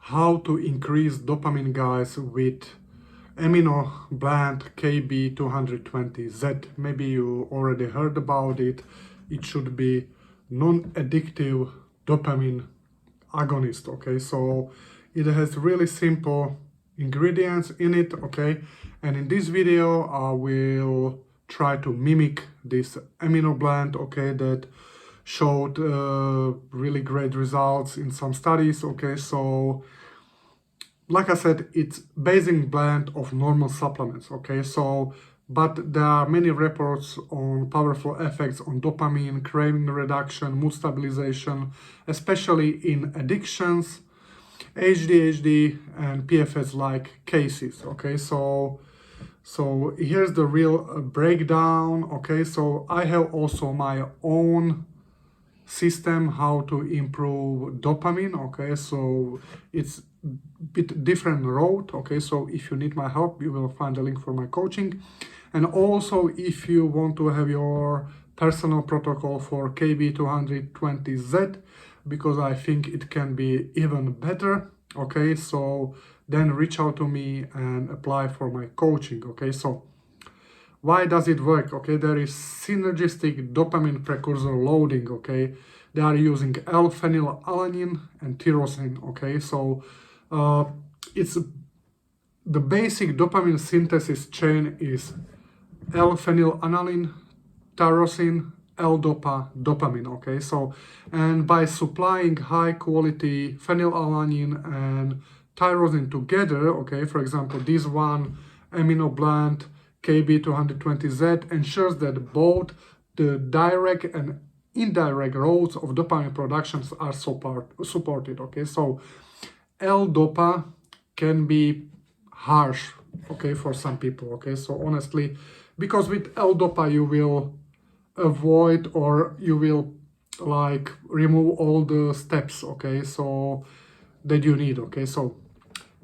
how to increase dopamine, guys, with amino blend KB220Z. Maybe you already heard about it. It should be non-addictive dopamine agonist. Okay, so it has really simple ingredients in it. Okay, and in this video I will try to mimic this amino blend, okay, that showed really great results in some studies. Okay, so like I said, it's basic blend of normal supplements. Okay, so but there are many reports on powerful effects on dopamine, craving reduction, mood stabilization, especially in addictions, ADHD, and PFS-like cases. Okay, so here's the real breakdown. Okay, so I have also my own system how to improve dopamine. Okay, so it's bit different road. Okay, so if you need my help, you will find a link for my coaching. And also if you want to have your personal protocol for KB220Z, because I think it can be even better, okay, so then reach out to me and apply for my coaching. Okay, so why does it work? Okay, there is synergistic dopamine precursor loading. Okay, they are using L-phenylalanine and tyrosine. Okay, so it's the basic dopamine synthesis chain is L-phenylalanine, tyrosine, L-dopa, dopamine. Okay, so and by supplying high quality phenylalanine and tyrosine together, okay, for example, this one amino blend KB220Z ensures that both the direct and indirect routes of dopamine productions are supported. Okay, so L-dopa can be harsh, okay, for some people. Okay, so honestly, because with L-dopa you will avoid or you will like remove all the steps, okay, so that you need. Okay, so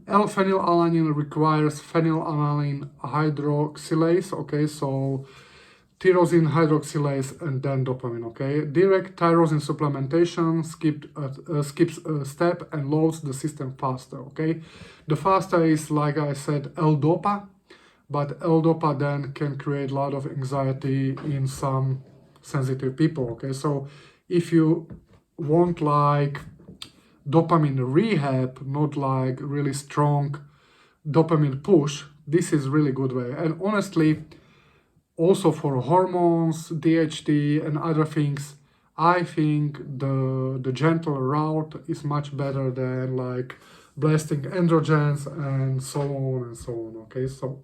L-phenylalanine requires phenylalanine hydroxylase. Okay, so tyrosine hydroxylase and then dopamine. Okay, direct tyrosine supplementation skips a step and loads the system faster. Okay, the faster is, like I said, L-dopa, but L-dopa then can create a lot of anxiety in some sensitive people. Okay, so if you want like dopamine rehab, not like really strong dopamine push, this is really good way. And honestly, also for hormones, DHT and other things, I think the gentle route is much better than like blasting androgens and so on and so on. Okay, so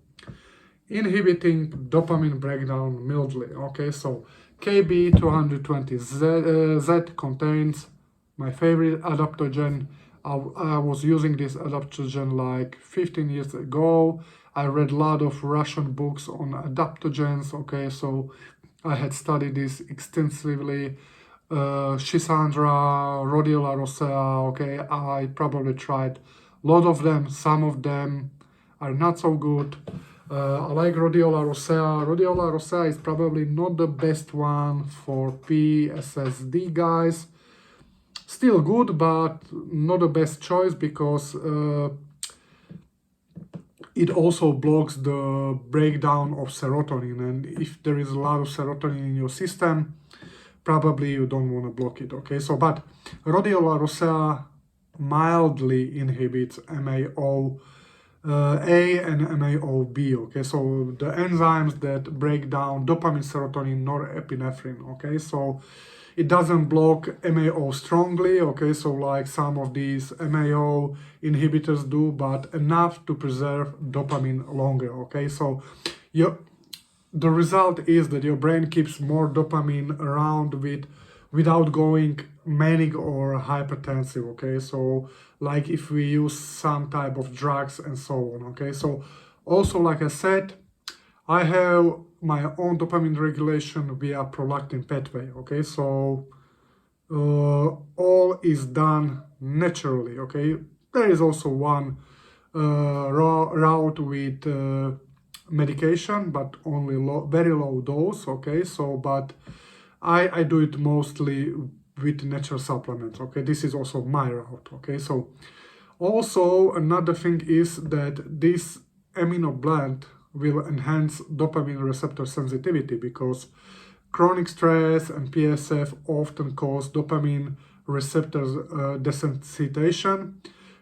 inhibiting dopamine breakdown mildly. Okay, so KB220Z contains my favorite adaptogen. I was using this adaptogen like 15 years ago. I read a lot of Russian books on adaptogens. Okay, so I had studied this extensively. Schisandra, rhodiola rosea. Okay, I probably tried a lot of them. Some of them are not so good. I like rhodiola rosea. Rhodiola rosea is probably not the best one for PSSD guys. Still good, but not the best choice because it also blocks the breakdown of serotonin. And if there is a lot of serotonin in your system, probably you don't want to block it. Okay, so but rhodiola rosea mildly inhibits MAO A and MAO-B. Okay, so the enzymes that break down dopamine, serotonin, norepinephrine. Okay, so it doesn't block MAO strongly. Okay, so like some of these MAO inhibitors do, but enough to preserve dopamine longer. Okay, so the result is that your brain keeps more dopamine around without going manic or hypertensive. Okay, so like if we use some type of drugs and so on. Okay, so also, like I said, I have my own dopamine regulation via prolactin pathway. Okay, so all is done naturally. Okay, there is also one route with medication, but only very low dose. Okay, so but I do it mostly with natural supplements. Okay, this is also my route. Okay, so Also, another thing is that this amino blend will enhance dopamine receptor sensitivity because chronic stress and PSF often cause dopamine receptors desensitization.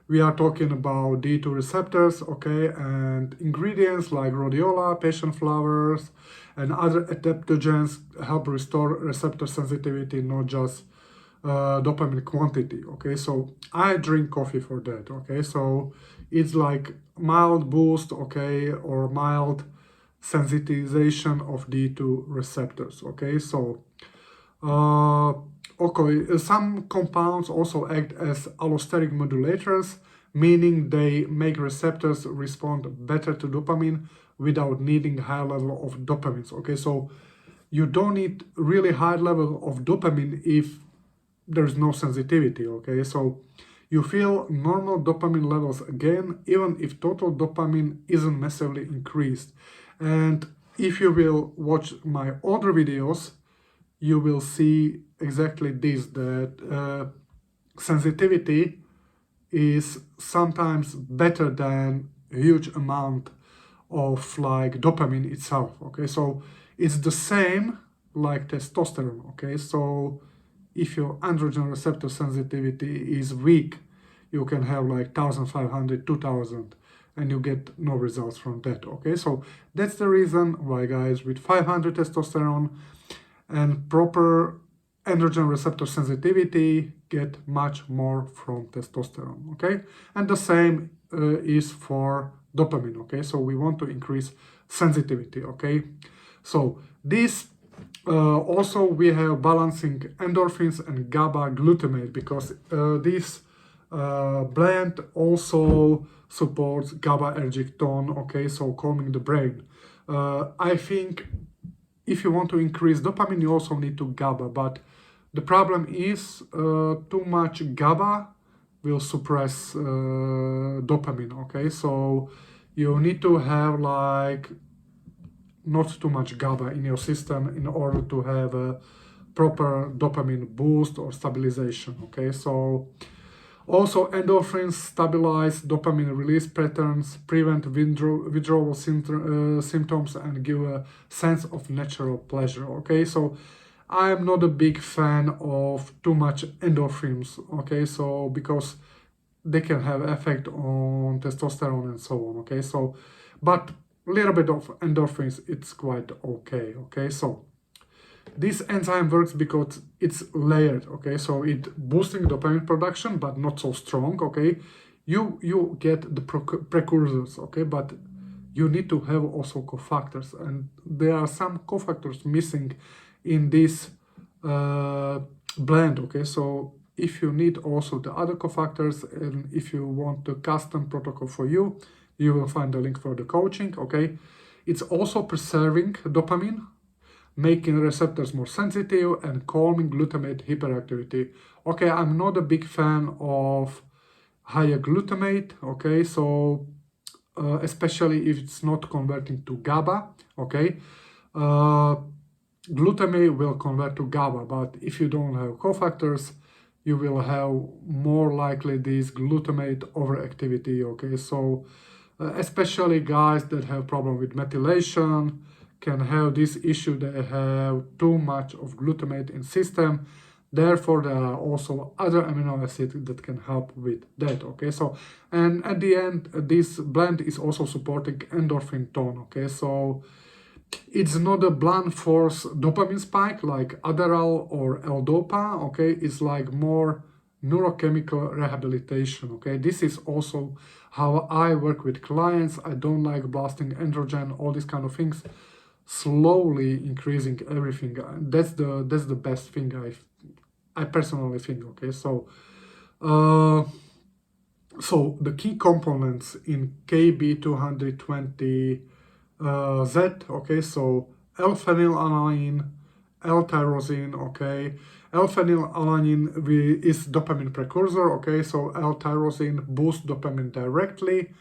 We are talking about D2 receptors, okay, and ingredients like rhodiola, passion flowers, and other adaptogens help restore receptor sensitivity, not just dopamine quantity, okay. So I drink coffee for that, okay. So it's like mild boost, okay, or mild sensitization of D2 receptors, okay. So okay, some compounds also act as allosteric modulators, meaning they make receptors respond better to dopamine without needing high level of dopamines, okay. So you don't need really high level of dopamine if there's no sensitivity, okay. So you feel normal dopamine levels again, even if total dopamine isn't massively increased. And if you will watch my other videos, you will see exactly this, that sensitivity is sometimes better than a huge amount of like dopamine itself, okay. So it's the same like testosterone, okay. So if your androgen receptor sensitivity is weak, you can have like 1500, 2000, and you get no results from that, okay. So that's the reason why guys with 500 testosterone and proper androgen receptor sensitivity get much more from testosterone, okay. And the same is for dopamine, okay. So we want to increase sensitivity, okay. So this also we have balancing endorphins and GABA glutamate because this blend also supports GABAergic tone, okay, so calming the brain. I think if you want to increase dopamine, you also need to GABA, but the problem is too much GABA will suppress dopamine, okay. So you need to have like not too much GABA in your system in order to have a proper dopamine boost or stabilization, okay. So also endorphins stabilize dopamine release patterns, prevent withdrawal symptoms, and give a sense of natural pleasure, okay. So I am not a big fan of too much endorphins, okay, so because they can have effect on testosterone and so on, okay. So but a little bit of endorphins, it's quite okay, okay. So this enzyme works because it's layered, okay. So it boosting dopamine production but not so strong, okay. You get the precursors, okay, but you need to have also cofactors, and there are some cofactors missing in this blend, okay. So if you need also the other cofactors, and if you want the custom protocol for you, you will find the link for the coaching, okay. It's also preserving dopamine, making receptors more sensitive, and calming glutamate hyperactivity. Okay, I'm not a big fan of higher glutamate, okay, so especially if it's not converting to GABA, okay. Glutamate will convert to GABA, but if you don't have cofactors, you will have more likely this glutamate overactivity, okay. So especially guys that have problem with methylation can have this issue. They have too much of glutamate in system, therefore there are also other amino acids that can help with that, okay. So and at the end this blend is also supporting endorphin tone, okay. So it's not a blunt force dopamine spike like Adderall or L-Dopa, okay. It's like more neurochemical rehabilitation, okay. This is also how I work with clients. I don't like blasting androgen, all these kind of things, slowly increasing everything. That's the best thing I personally think, okay. So so the key components in KB220Z, okay, so L-phenylalanine, L-tyrosine, okay. L-phenylalanine is dopamine precursor, okay, so L-tyrosine boosts dopamine directly.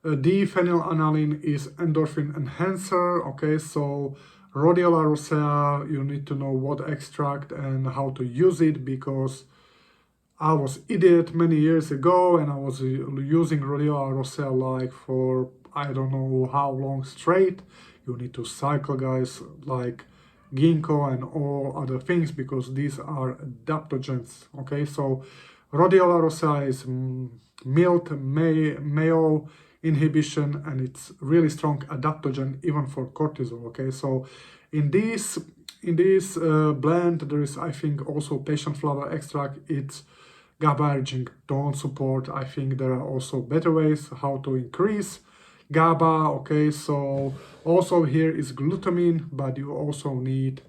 D-phenylalanine is endorphin enhancer, okay, so rhodiola rosea, you need to know what extract and how to use it because I was idiot many years ago, and I was using rhodiola rosea like for I don't know how long straight. You need to cycle, guys, like ginkgo and all other things, because these are adaptogens. Okay, so rhodiola rosea is mild Mayo inhibition, and it's really strong adaptogen even for cortisol. Okay, so in this blend there is, I think, also patient flower extract. It's GABAergic don't support. I think there are also better ways how to increase GABA. Okay, so also here is glutamine, but you also need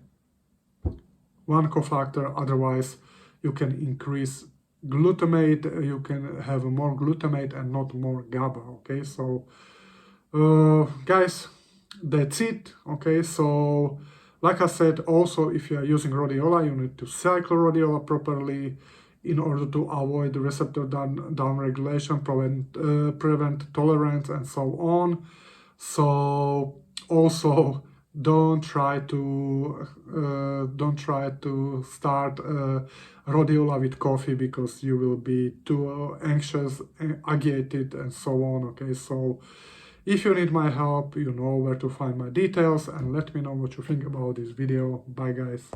one cofactor, otherwise you can increase glutamate, you can have more glutamate and not more GABA. Okay, so guys, that's it. Okay, so like I said, also if you are using rhodiola, you need to cycle rhodiola properly in order to avoid the receptor down regulation, prevent tolerance, and so on. So also don't try to start rhodiola with coffee, because you will be too anxious, agitated, and so on. Okay, so if you need my help, you know where to find my details, and let me know what you think about this video. Bye, guys.